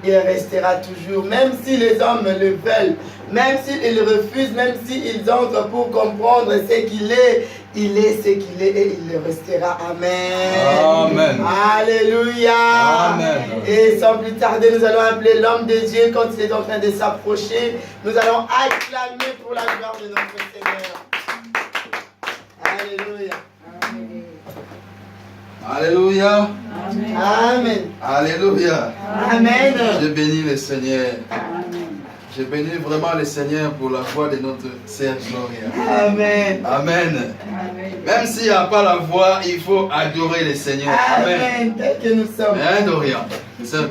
il restera toujours. Même si les hommes le veulent, même s'ils refusent, même s'ils entrent pour comprendre ce qu'il est, il est ce qu'il est et il le restera. Amen. Amen. Alléluia. Amen. Et sans plus tarder, nous allons appeler l'homme de Dieu quand il est en train de s'approcher. Nous allons acclamer pour la gloire de notre Seigneur. Alléluia. Alléluia. Amen. Alléluia. Amen. Je bénis le Seigneur. Je bénis vraiment le Seigneur pour la voix de notre sœur Gloria. Amen. Amen. Même s'il n'y a pas la voix, il faut adorer le Seigneur. Amen. Tel que nous sommes. Hein, Dorian? Sœur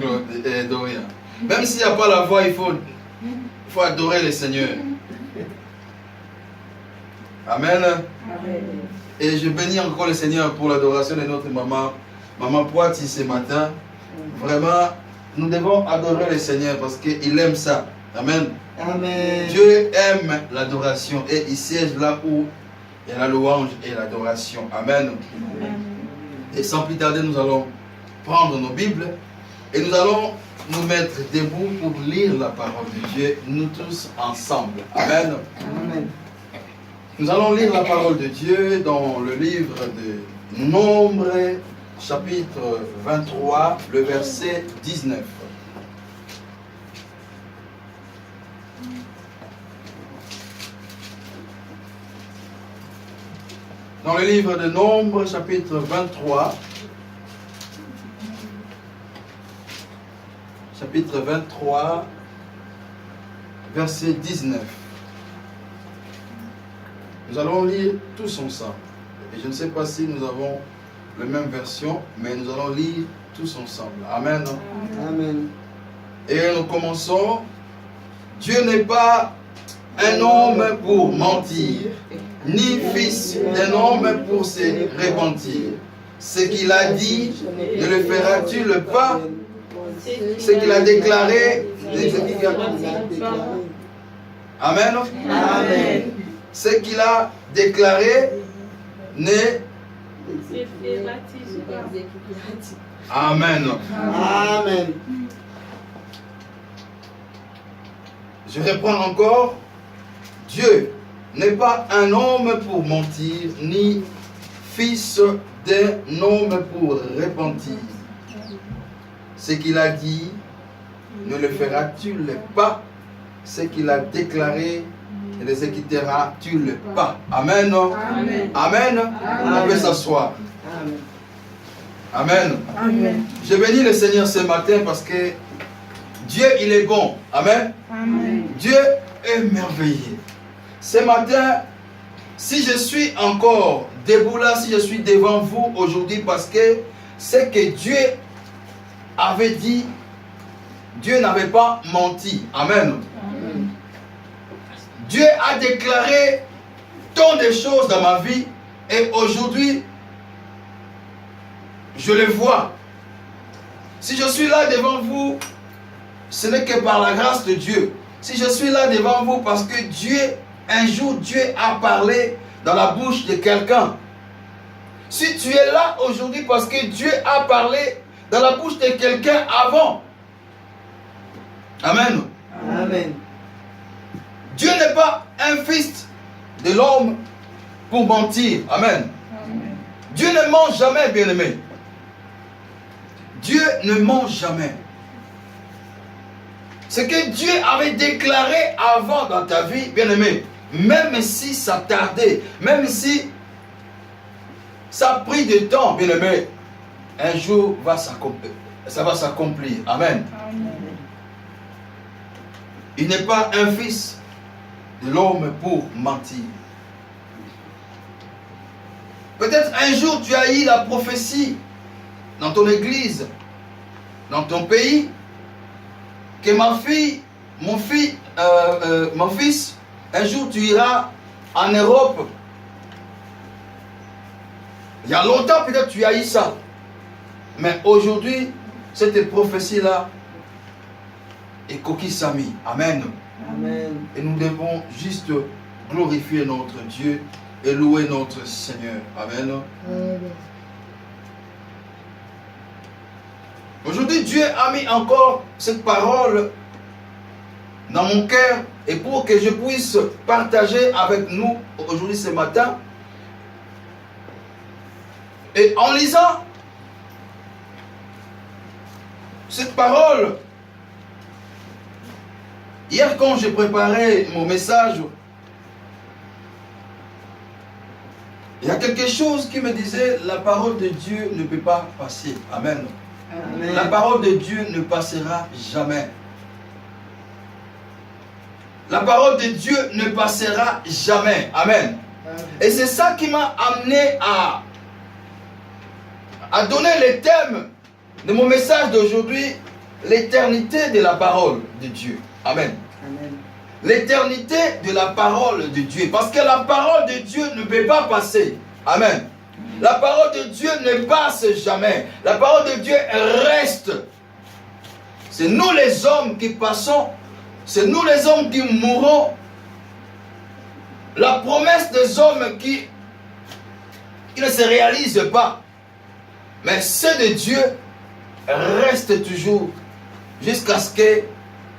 Dorian. Même s'il n'y a pas la voix, il faut adorer le Seigneur. Amen. Et je bénis encore le Seigneur pour l'adoration de notre maman Poiti ce matin. Vraiment, nous devons adorer le Seigneur parce qu'il aime ça. Amen. Amen. Dieu aime l'adoration et il siège là où il y a la louange et l'adoration. Amen. Et sans plus tarder, nous allons prendre nos Bibles et nous allons nous mettre debout pour lire la parole de Dieu, nous tous ensemble. Amen. Amen. Nous allons lire la parole de Dieu dans le livre de Nombre, chapitre 23, le verset 19. Dans le livre de Nombre, chapitre 23, verset 19. Nous allons lire tous ensemble. Et je ne sais pas si nous avons la même version, mais nous allons lire tous ensemble. Amen. Amen. Et nous commençons. Dieu n'est pas un homme pour mentir, ni fils d'un homme pour se repentir. Ce qu'il a dit, ne le feras-tu pas? Ce qu'il a déclaré, Amen. Amen. Ce qu'il a déclaré, ne... Amen. Amen. Je reprends encore. Dieu n'est pas un homme pour mentir, ni fils d'un homme pour repentir. Ce qu'il a dit, ne le feras-tu pas? Ce qu'il a déclaré, ne l'exécuteras-tu pas? Amen. Amen. Amen. On peut s'asseoir. Amen. Amen. Amen. Je bénis le Seigneur ce matin parce que Dieu, il est bon. Amen. Amen. Dieu est merveilleux. Ce matin, si je suis encore debout là, si je suis devant vous aujourd'hui, parce que c'est que Dieu avait dit, Dieu n'avait pas menti. Amen. Amen. Dieu a déclaré tant de choses dans ma vie et aujourd'hui, je le vois. Si je suis là devant vous, ce n'est que par la grâce de Dieu. Si je suis là devant vous parce que Dieu, un jour, Dieu a parlé dans la bouche de quelqu'un. Si tu es là aujourd'hui parce que Dieu a parlé dans la bouche de quelqu'un avant. Amen. Amen. Dieu n'est pas un fils de l'homme pour mentir. Amen. Amen. Dieu ne ment jamais, bien-aimé. Dieu ne ment jamais. Ce que Dieu avait déclaré avant dans ta vie, bien-aimé, même si ça tardait, même si ça a pris du temps, bien-aimé, un jour ça va s'accomplir. Amen. Amen. Il n'est pas un fils de l'homme pour mentir. Peut-être un jour tu as eu la prophétie dans ton église, dans ton pays, que mon fils, un jour tu iras en Europe. Il y a longtemps peut-être tu as eu ça. Mais aujourd'hui, cette prophétie-là est coquille Sami. Amen. Amen. Et nous devons juste glorifier notre Dieu et louer notre Seigneur. Amen. Amen. Aujourd'hui, Dieu a mis encore cette parole dans mon cœur et pour que je puisse partager avec nous aujourd'hui ce matin. Et en lisant cette parole, hier quand j'ai préparé mon message, il y a quelque chose qui me disait, la parole de Dieu ne peut pas passer. Amen. Amen. La parole de Dieu ne passera jamais. La parole de Dieu ne passera jamais. Amen. Amen. Et c'est ça qui m'a amené à donner le thème de mon message d'aujourd'hui, l'éternité de la parole de Dieu. Amen. Amen. L'éternité de la parole de Dieu. Parce que la parole de Dieu ne peut pas passer. Amen. La parole de Dieu ne passe jamais. La parole de Dieu reste. C'est nous les hommes qui passons. C'est nous les hommes qui mourrons. La promesse des hommes qui ne se réalise pas. Mais celle de Dieu reste toujours jusqu'à ce que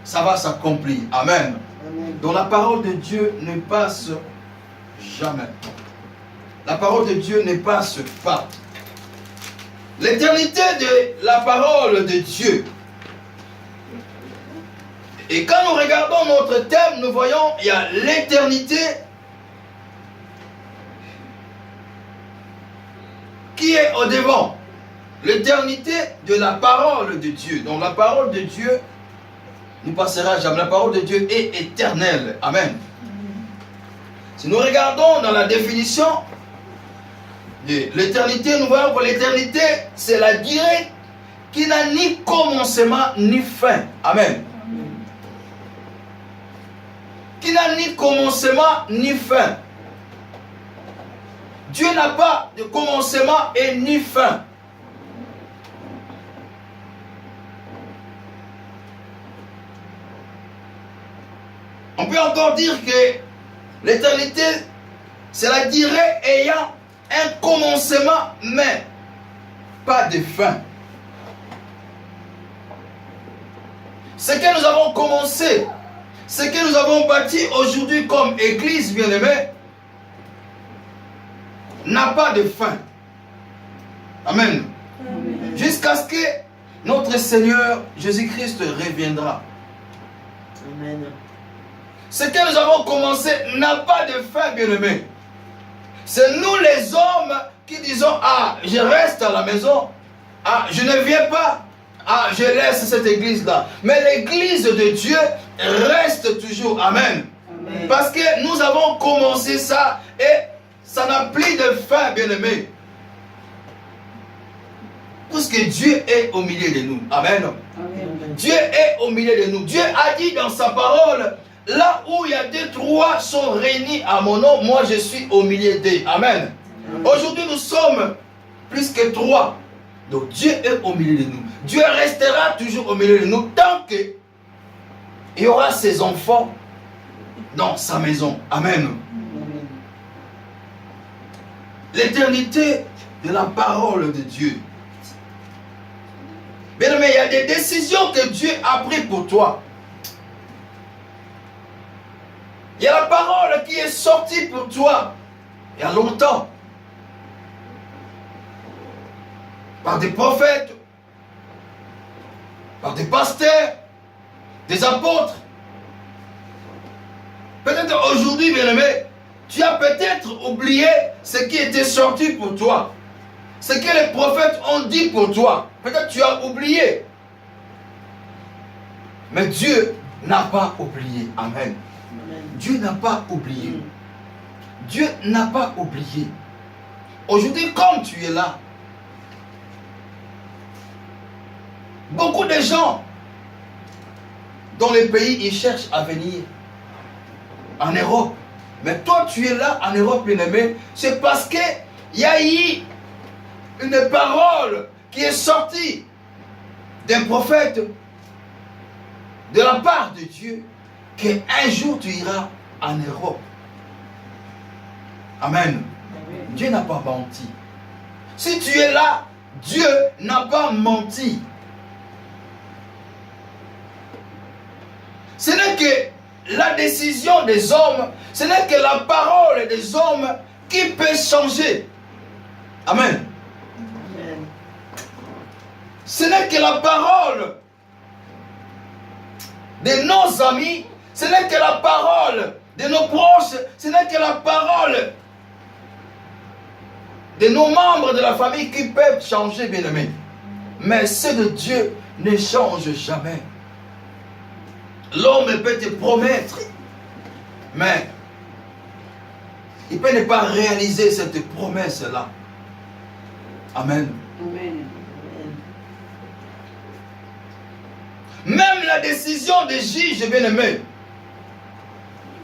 ça va s'accomplir. Amen. Amen. Donc la parole de Dieu ne passe jamais. La parole de Dieu ne passe pas. L'éternité de la parole de Dieu. Et quand nous regardons notre thème, nous voyons il y a l'éternité qui est au devant. L'éternité de la parole de Dieu. Donc la parole de Dieu ne passera jamais. La parole de Dieu est éternelle. Amen. Si nous regardons dans la définition de l'éternité, nous voyons que l'éternité, c'est la durée qui n'a ni commencement ni fin. Amen. Qui n'a ni commencement ni fin. Dieu n'a pas de commencement et ni fin. On peut encore dire que l'éternité, c'est la durée ayant un commencement, mais pas de fin. Ce que nous avons commencé, ce que nous avons bâti aujourd'hui comme église bien-aimée, n'a pas de fin. Amen. Amen. Jusqu'à ce que notre Seigneur Jésus-Christ reviendra. Amen. Ce que nous avons commencé n'a pas de fin, bien-aimé. C'est nous les hommes qui disons, ah, je reste à la maison, ah, je ne viens pas, ah, je laisse cette église-là. Mais l'église de Dieu reste toujours. Amen. Amen. Parce que nous avons commencé ça et ça n'a plus de fin, bien-aimé. Parce que Dieu est au milieu de nous. Amen. Amen. Dieu est au milieu de nous. Dieu a dit dans sa parole, là où il y a 2, 3 sont réunis à mon nom, moi je suis au milieu d'eux. Amen. Aujourd'hui nous sommes plus que 3. Donc Dieu est au milieu de nous. Dieu restera toujours au milieu de nous tant qu'il y aura ses enfants dans sa maison. Amen. L'éternité de la parole de Dieu. Bien aimé, il y a des décisions que Dieu a prises pour toi. Il y a la parole qui est sortie pour toi il y a longtemps. Par des prophètes, par des pasteurs, des apôtres. Peut-être aujourd'hui, bien-aimé, tu as peut-être oublié ce qui était sorti pour toi. Ce que les prophètes ont dit pour toi. Peut-être tu as oublié. Mais Dieu n'a pas oublié. Amen. Dieu n'a pas oublié. Dieu n'a pas oublié. Aujourd'hui, comme tu es là, beaucoup de gens dans les pays, ils cherchent à venir en Europe. Mais toi, tu es là en Europe, bien-aimé. C'est parce qu'il y a eu une parole qui est sortie d'un prophète de la part de Dieu, qu'un jour tu iras en Europe. Amen. Amen. Dieu n'a pas menti. Si tu es là, Dieu n'a pas menti. Ce n'est que la décision des hommes, ce n'est que la parole des hommes qui peut changer. Amen. Amen. Ce n'est que la parole de nos amis, ce n'est que la parole de nos proches, ce n'est que la parole de nos membres de la famille qui peuvent changer, bien-aimés. Mais ceux de Dieu ne changent jamais. L'homme peut te promettre, mais il peut ne pas réaliser cette promesse-là. Amen. Amen. Même la décision des juges, bien-aimés,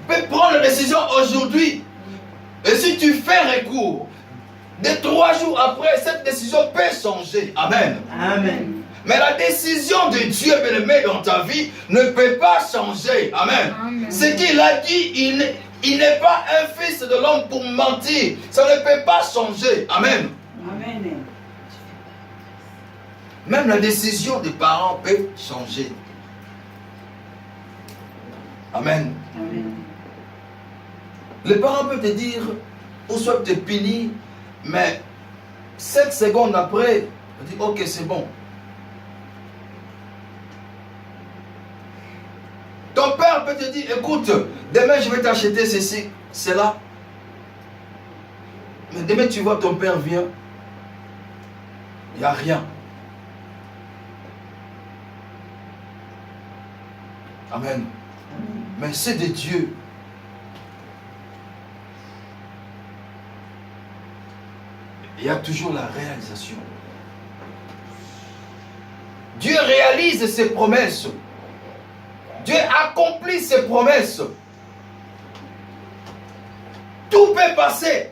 peut prendre la décision aujourd'hui. Et si tu fais recours, de 3 jours après, cette décision peut changer. Amen. Amen. Mais la décision de Dieu, bien-aimé, dans ta vie ne peut pas changer. Amen. Amen. Ce qu'il a dit, il n'est pas un fils de l'homme pour mentir. Ça ne peut pas changer. Amen. Amen. Même la décision des parents peut changer. Amen. Amen. Les parents peuvent te dire, ou soit te punir, mais 7 secondes après, on dit, ok, c'est bon. Ton père peut te dire, écoute, demain je vais t'acheter ceci, cela. Mais demain tu vois ton père vient, il n'y a rien. Amen. Mais c'est de Dieu. Il y a toujours la réalisation. Dieu réalise ses promesses. Dieu accomplit ses promesses. Tout peut passer,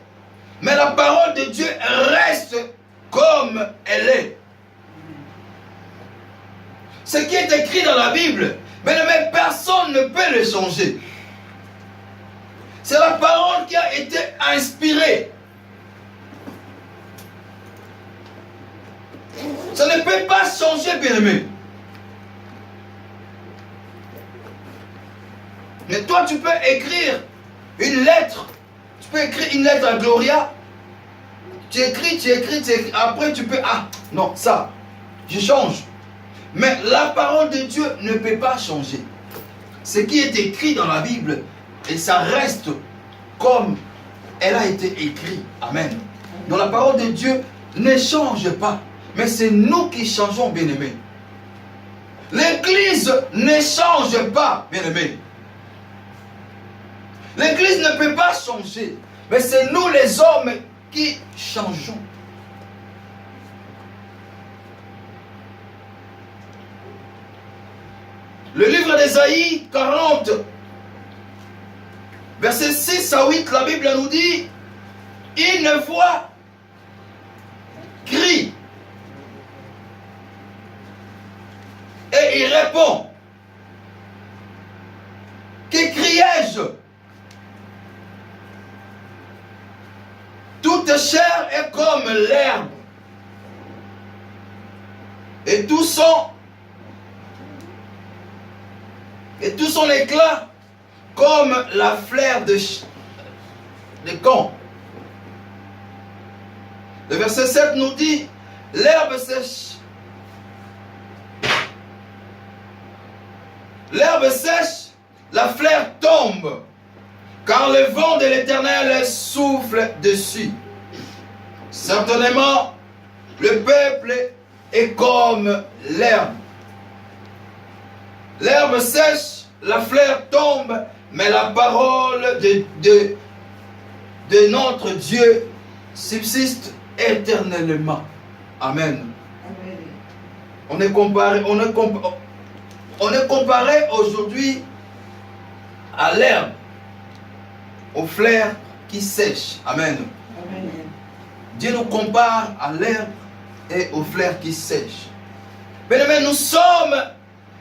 mais la parole de Dieu reste comme elle est. Ce qui est écrit dans la Bible, mais personne ne peut le changer. C'est la parole qui a été inspirée. Ça ne peut pas changer, bien-aimé. Mais toi, tu peux écrire une lettre. Tu peux écrire une lettre à Gloria. Tu écris. Après, tu peux... Ah, non, ça, je change. Mais la parole de Dieu ne peut pas changer. Ce qui est écrit dans la Bible, et ça reste comme elle a été écrite. Amen. Donc la parole de Dieu ne change pas. Mais c'est nous qui changeons, bien-aimés. L'Église ne change pas, bien-aimés. L'Église ne peut pas changer. Mais c'est nous les hommes qui changeons. Le livre d'Ésaïe 40, versets 6 à 8, la Bible nous dit, une voix crie. Et il répond, qu'écriai-je? Toute chair est comme l'herbe, et tout son éclat comme la fleur de camp. Le verset 7 nous dit, l'herbe sèche. L'herbe sèche, la fleur tombe, car le vent de l'Éternel souffle dessus. Certainement, le peuple est comme l'herbe. L'herbe sèche, la fleur tombe, mais la parole de notre Dieu subsiste éternellement. Amen. On est comparé aujourd'hui à l'herbe, aux fleurs qui sèchent. Amen. Amen. Dieu nous compare à l'herbe et aux fleurs qui sèchent. Bien-aimés, nous sommes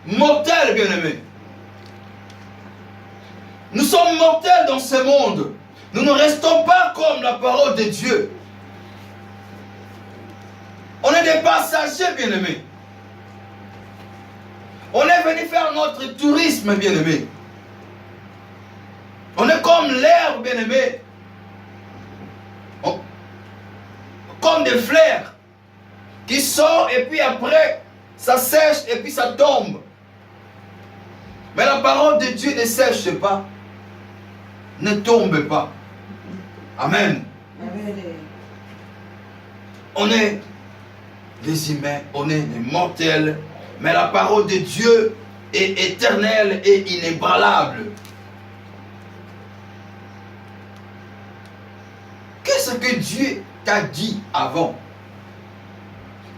mortels, bien-aimés. Nous sommes mortels dans ce monde. Nous ne restons pas comme la parole de Dieu. On est des passagers, bien-aimés. On est venu faire notre tourisme, bien-aimé. On est comme l'herbe, bien-aimé. Comme des fleurs qui sortent et puis après, ça sèche et puis ça tombe. Mais la parole de Dieu ne sèche pas, ne tombe pas. Amen. Amen. On est des humains, on est des mortels, mais la parole de Dieu est éternelle et inébranlable. Qu'est-ce que Dieu t'a dit avant?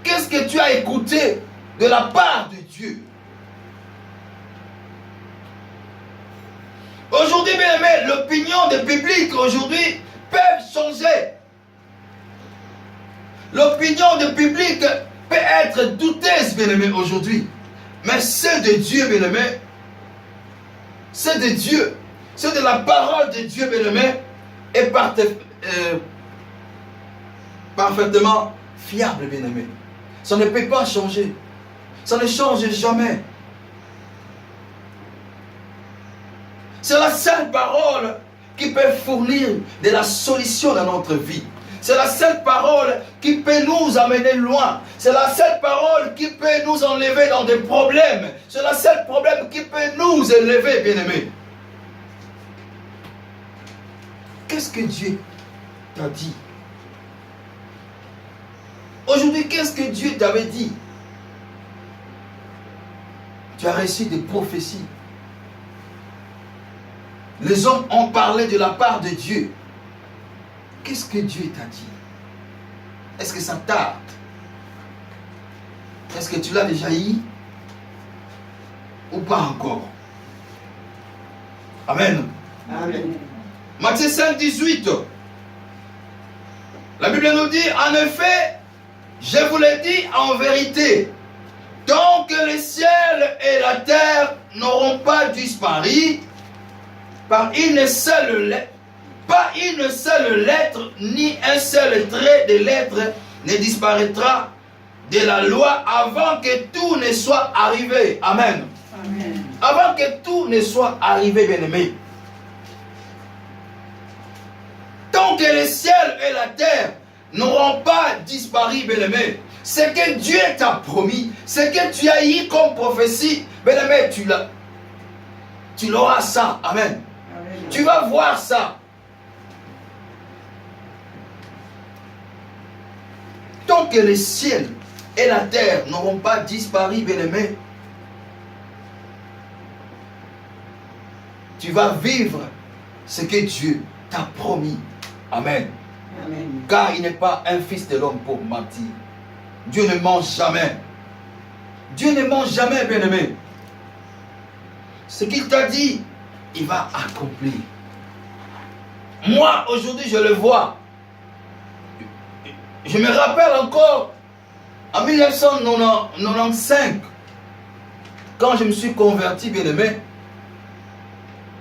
Qu'est-ce que tu as écouté de la part de Dieu? Aujourd'hui, bien aimé, l'opinion du public aujourd'hui peut changer. L'opinion du public peut être douteuse, bien aimé, aujourd'hui. Mais c'est de Dieu, bien aimé. C'est de Dieu. C'est de la parole de Dieu, bien aimé. Et parfaitement fiable, bien aimé. Ça ne peut pas changer. Ça ne change jamais. C'est la seule parole qui peut fournir de la solution dans notre vie. C'est la seule parole qui peut nous amener loin. C'est la seule parole qui peut nous enlever dans des problèmes. C'est la seule problème qui peut nous élever, bien-aimés. Qu'est-ce que Dieu t'a dit? Aujourd'hui, qu'est-ce que Dieu t'avait dit? Tu as reçu des prophéties. Les hommes ont parlé de la part de Dieu. Qu'est-ce que Dieu t'a dit? Est-ce que ça tarde? Est-ce que tu l'as déjà eu? Ou pas encore? Amen. Amen. Matthieu 5, 18. La Bible nous dit, en effet, je vous l'ai dit en vérité, tant que le ciel et la terre n'auront pas disparu, par une seule lettre, pas une seule lettre, ni un seul trait de lettre ne disparaîtra de la loi avant que tout ne soit arrivé. Amen. Amen. Avant que tout ne soit arrivé, bien-aimé. Tant que le ciel et la terre n'auront pas disparu, bien-aimé, ce que Dieu t'a promis, ce que tu as eu comme prophétie, bien-aimé, tu l'auras ça. Amen. Amen. Tu vas voir ça. Tant que le ciel et la terre n'auront pas disparu, bien-aimé, tu vas vivre ce que Dieu t'a promis. Amen. Amen. Car il n'est pas un fils de l'homme pour mentir. Dieu ne ment jamais. Dieu ne ment jamais, bien-aimé. Ce qu'il t'a dit, il va accomplir. Moi, aujourd'hui, je le vois. Je me rappelle encore, en 1995, quand je me suis converti, bien-aimé,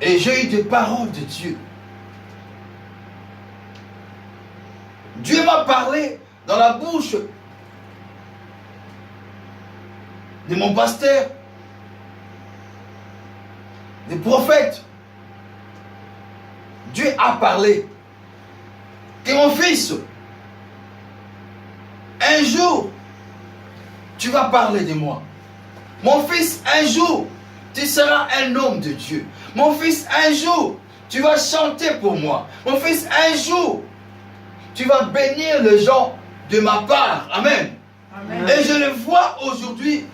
et j'ai eu des paroles de Dieu. Dieu m'a parlé dans la bouche de mon pasteur, des prophètes. Dieu a parlé que mon fils, un jour, tu vas parler de moi. Mon fils, un jour, tu seras un homme de Dieu. Mon fils, un jour, tu vas chanter pour moi. Mon fils, un jour, tu vas bénir les gens de ma part. Amen. Amen. Et je le vois aujourd'hui.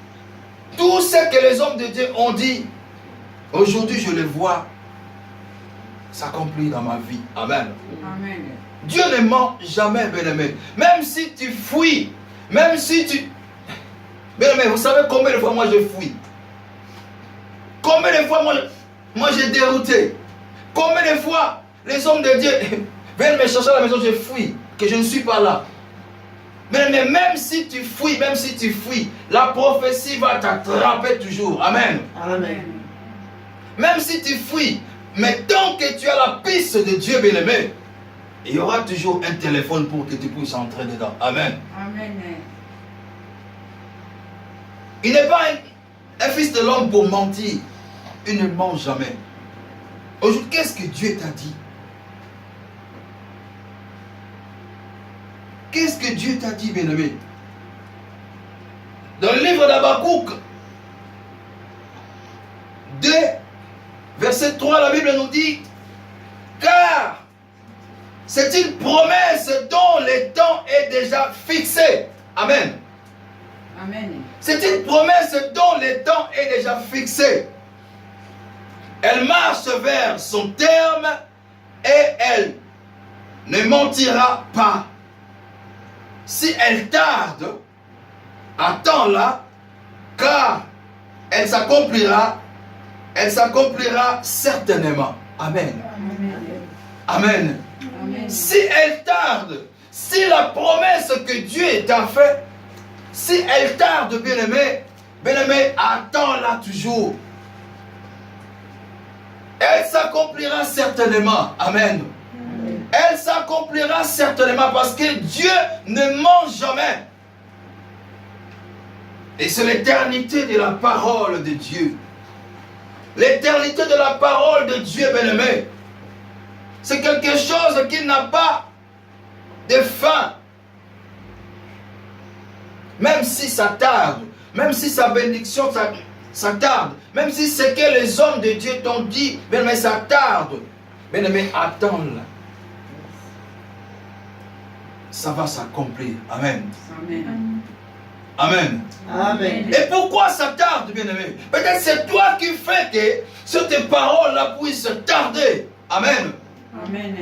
Tout ce que les hommes de Dieu ont dit, aujourd'hui je le vois s'accomplir dans ma vie. Amen. Amen. Dieu ne ment jamais, bien-aimé. Même si tu fuis, même si tu... Bien-aimé, vous savez combien de fois moi je fuis? Combien de fois moi j'ai dérouté? Combien de fois les hommes de Dieu viennent me chercher à la maison, je fuis, que je ne suis pas là. Mais même si tu fuis, la prophétie va t'attraper toujours. Amen. Amen. Même si tu fuis, mais tant que tu as la piste de Dieu, bien-aimé, il y aura toujours un téléphone pour que tu puisses entrer dedans. Amen. Amen. Il n'est pas un fils de l'homme pour mentir? Il ne ment jamais. Aujourd'hui, qu'est-ce que Dieu t'a dit? Qu'est-ce que Dieu t'a dit, bien-aimé? Dans le livre d'Habakkuk 2, verset 3, la Bible nous dit: car c'est une promesse dont le temps est déjà fixé. Amen. Amen. C'est une promesse dont le temps est déjà fixé. Elle marche vers son terme et elle ne mentira pas. Si elle tarde, attends-la, car elle s'accomplira certainement. Amen. Amen. Amen. Si elle tarde, si la promesse que Dieu t'a faite, si elle tarde, bien-aimé, attends-la toujours. Elle s'accomplira certainement. Amen. Elle s'accomplira certainement parce que Dieu ne ment jamais. Et c'est l'éternité de la parole de Dieu. L'éternité de la parole de Dieu, bien-aimé. C'est quelque chose qui n'a pas de fin. Même si ça tarde, même si sa bénédiction ça tarde, même si c'est que les hommes de Dieu t'ont dit, bien-aimé, ça tarde. Bien-aimé, attends-la. Ça va s'accomplir. Amen. Amen. Amen. Amen. Et pourquoi ça tarde, bien-aimé? Peut-être c'est toi qui fais que cette parole-là puisse tarder. Amen. Amen.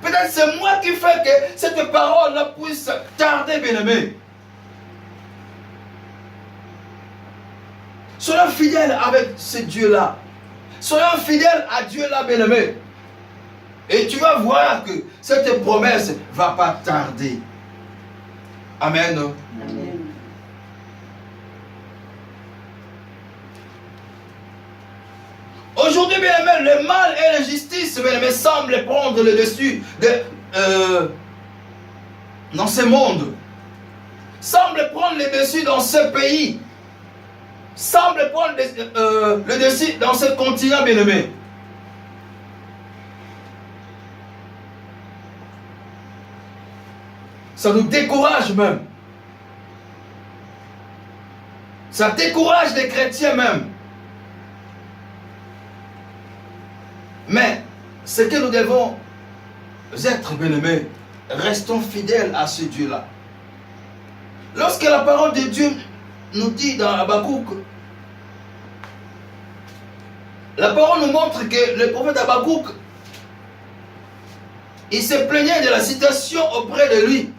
Peut-être c'est moi qui fais que cette parole-là puisse tarder, bien-aimé. Soyons fidèles avec ce Dieu-là. Soyons fidèles à Dieu-là, bien-aimé. Et tu vas voir que cette promesse ne va pas tarder. Amen. Amen. Aujourd'hui, bien-aimé, le mal et l'injustice, bien-aimé, semblent prendre le dessus dans ce monde. Semblent prendre le dessus dans ce pays. Semblent prendre le dessus dans ce continent, bien-aimé. Ça nous décourage même. Ça décourage les chrétiens même. Mais ce que nous devons être, bien-aimés, restons fidèles à ce Dieu-là. Lorsque la parole de Dieu nous dit dans Habakkuk, la parole nous montre que le prophète Habakkuk, il se plaignait de la situation auprès de lui.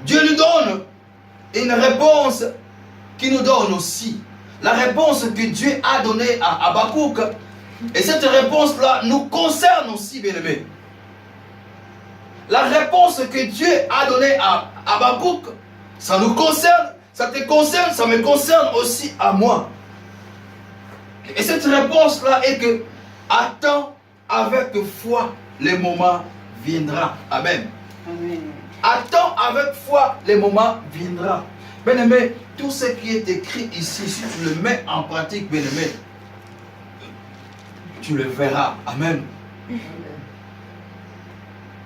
Dieu nous donne une réponse qui nous donne aussi. La réponse que Dieu a donnée à Habakkuk. Et cette réponse-là nous concerne aussi, bien-aimés. La réponse que Dieu a donnée à Habakkuk, ça nous concerne, ça te concerne, ça me concerne aussi à moi. Et cette réponse-là est que attends avec foi, le moment viendra. Amen. Amen. Attends avec foi, le moment viendra. Bien-aimé, tout ce qui est écrit ici, si tu le mets en pratique, bien-aimé, tu le verras. Amen.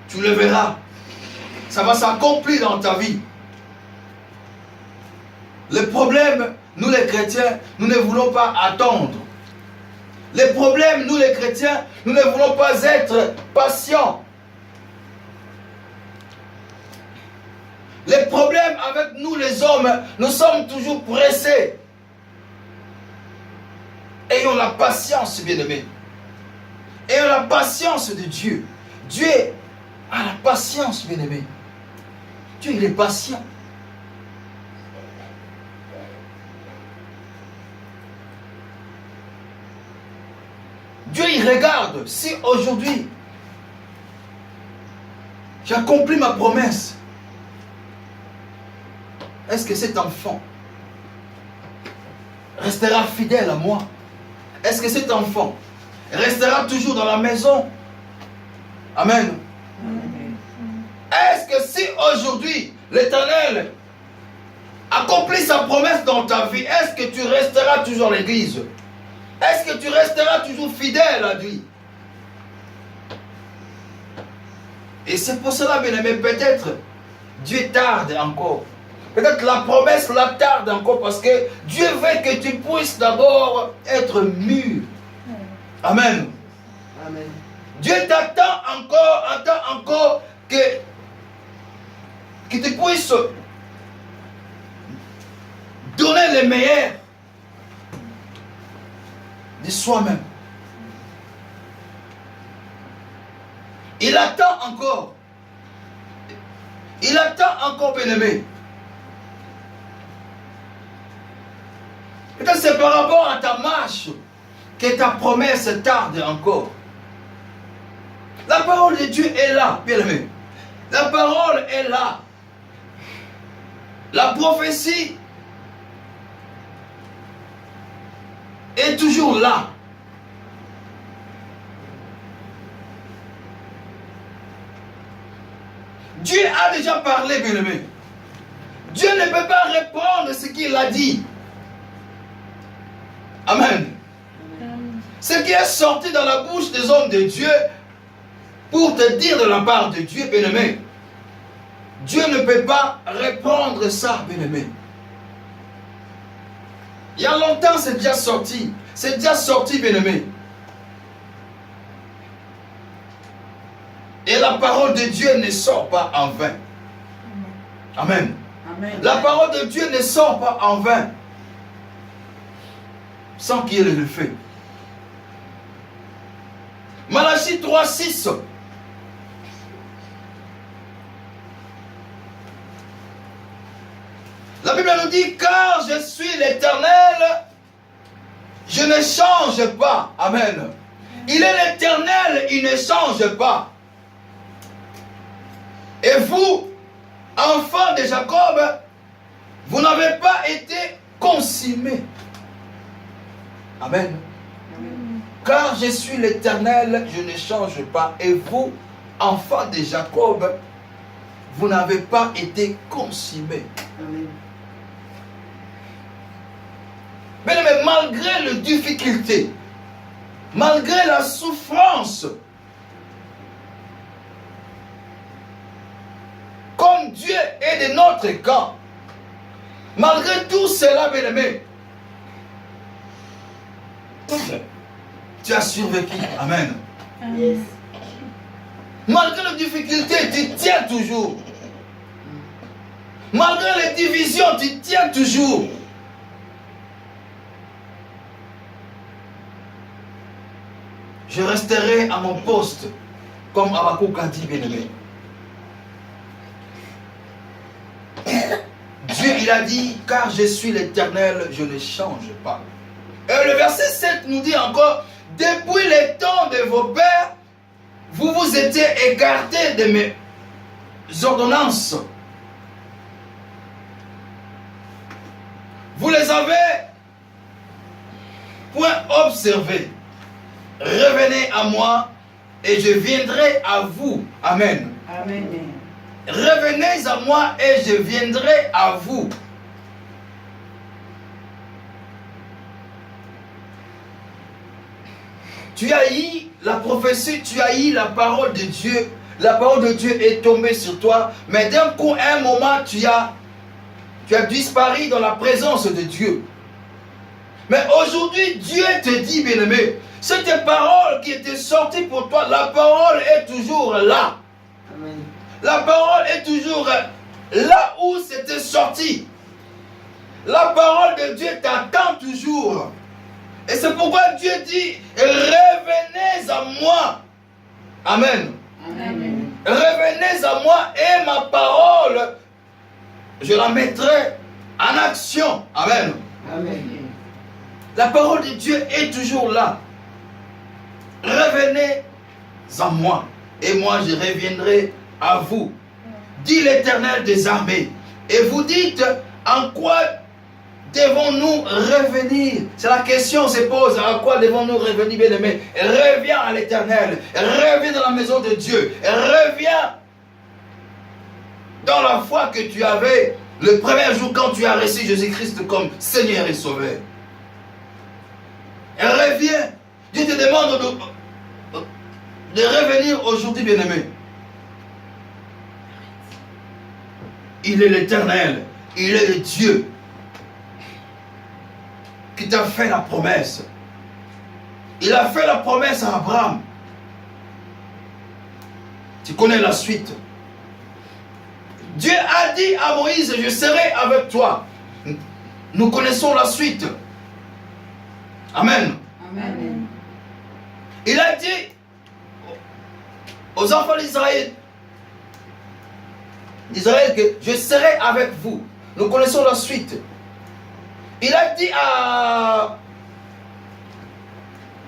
Tu le verras. Ça va s'accomplir dans ta vie. Le problème, nous les chrétiens, nous ne voulons pas attendre. Le problème, nous les chrétiens, nous ne voulons pas être patients. Les problèmes avec nous les hommes, nous sommes toujours pressés. Ayons la patience, bien-aimés. Ayons la patience de Dieu. Dieu a la patience, bien-aimés. Dieu, il est patient. Dieu, il regarde. Si aujourd'hui, j'accomplis ma promesse, est-ce que cet enfant restera fidèle à moi? Est-ce que cet enfant restera toujours dans la maison? Amen. Est-ce que si aujourd'hui l'Éternel accomplit sa promesse dans ta vie, est-ce que tu resteras toujours à l'église? Est-ce que tu resteras toujours fidèle à lui? Et c'est pour cela, bien aimé, peut-être Dieu tarde encore. Peut-être la promesse la tarde encore parce que Dieu veut que tu puisses d'abord être mûr. Amen. Amen. Dieu t'attend encore que tu puisses donner le meilleur de soi-même. Il attend encore. Il attend encore, bien-aimé. Peut-être c'est par rapport à ta marche que ta promesse tarde encore. La parole de Dieu est là, bien-aimé. La parole est là. La prophétie est toujours là. Dieu a déjà parlé, bien-aimé. Dieu ne peut pas répondre ce qu'il a dit. Amen. Ce qui est sorti dans la bouche des hommes de Dieu pour te dire de la part de Dieu, bien-aimé, Dieu ne peut pas répondre ça, bien-aimé. Il y a longtemps, c'est déjà sorti. C'est déjà sorti, bien-aimé. Et la parole de Dieu ne sort pas en vain. Amen. Amen. La parole de Dieu ne sort pas en vain. Sans qu'il le fait. Malachie 3:6. La Bible nous dit, car je suis l'Éternel, je ne change pas. Amen. Il est l'Éternel, il ne change pas. Et vous, enfants de Jacob, vous n'avez pas été consumés. Amen. Car je suis l'Éternel, je ne change pas. Et vous, enfants de Jacob, vous n'avez pas été consumés. Amen. Mais malgré les difficultés, malgré la souffrance, comme Dieu est de notre camp, malgré tout cela, bien-aimé, tu as survécu. Amen. Yes. Malgré les difficultés, tu tiens toujours. Malgré les divisions, tu tiens toujours. Je resterai à mon poste, comme Habakkuk a dit, bien-aimé. Dieu, il a dit, car je suis l'Éternel, je ne change pas. Et le verset 7 nous dit encore, depuis les temps de vos pères, vous vous étiez écartés de mes ordonnances. Vous les avez point observées. Revenez à moi et je viendrai à vous. Amen. Amen. Revenez à moi et je viendrai à vous. Tu as eu la prophétie, tu as eu la parole de Dieu. La parole de Dieu est tombée sur toi. Mais d'un coup, à un moment, tu as disparu dans la présence de Dieu. Mais aujourd'hui, Dieu te dit, bien-aimé, cette parole qui était sortie pour toi, la parole est toujours là. Amen. La parole est toujours là où c'était sorti. La parole de Dieu t'attend toujours. Et c'est pourquoi Dieu dit, revenez à moi. Amen. Amen. Revenez à moi et ma parole, je la mettrai en action. Amen. Amen. La parole de Dieu est toujours là. Revenez à moi et moi je reviendrai à vous, dit l'Éternel des armées. Et vous dites, en quoi devons-nous revenir? C'est la question se pose, à quoi devons-nous revenir, bien-aimés? Reviens à l'Éternel, reviens dans la maison de Dieu, reviens dans la foi que tu avais le premier jour quand tu as reçu Jésus-Christ comme Seigneur et Sauveur. Et reviens. Dieu te demande de revenir aujourd'hui, bien-aimé. Il est l'Éternel. Il est le Dieu qui t'a fait la promesse. Il a fait la promesse à Abraham. Tu connais la suite. Dieu a dit à Moïse, je serai avec toi. Nous connaissons la suite. Amen. Amen. Il a dit aux enfants d'Israël que je serai avec vous. Nous connaissons la suite. Il a dit à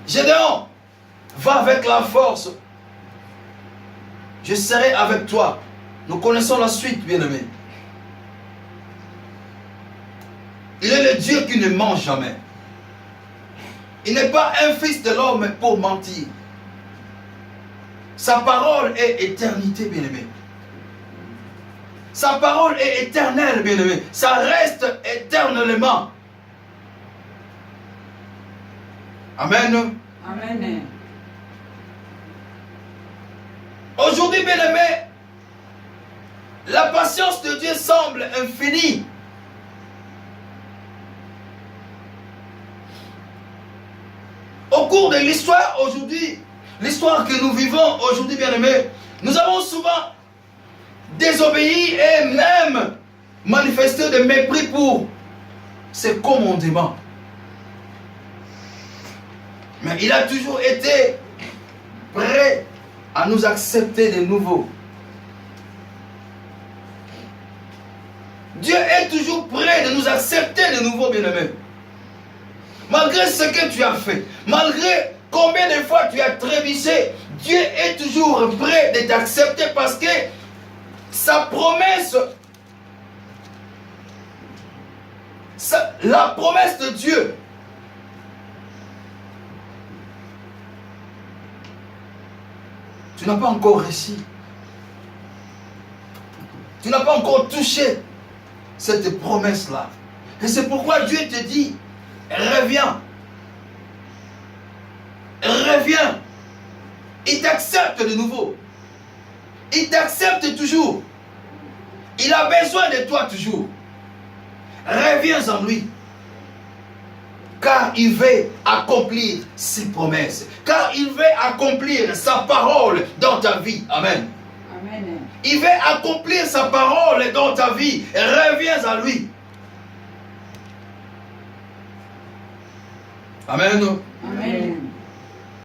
Gédéon, va avec la force. Je serai avec toi. Nous connaissons la suite, bien-aimés. Il est le Dieu qui ne ment jamais. Il n'est pas un fils de l'homme pour mentir. Sa parole est éternité, bien-aimé. Sa parole est éternelle, bien-aimé. Ça reste éternellement. Amen. Amen. Aujourd'hui, bien-aimé, la patience de Dieu semble infinie. Au cours de l'histoire aujourd'hui, l'histoire que nous vivons aujourd'hui, bien-aimé, nous avons souvent désobéi et même manifesté de mépris pour ses commandements. Mais il a toujours été prêt à nous accepter de nouveau. Dieu est toujours prêt de nous accepter de nouveau, bien-aimé. Malgré ce que tu as fait, malgré combien de fois tu as trébuché, Dieu est toujours prêt de t'accepter parce que sa promesse, la promesse de Dieu, tu n'as pas encore réussi. Tu n'as pas encore touché cette promesse-là. Et c'est pourquoi Dieu te dit, reviens. Reviens. Il t'accepte de nouveau. Il t'accepte toujours. Il a besoin de toi toujours. Reviens en lui. Car il veut accomplir ses promesses. Car il veut accomplir sa parole dans ta vie. Amen. Amen. Il veut accomplir sa parole dans ta vie. Reviens à lui. Amen. Amen.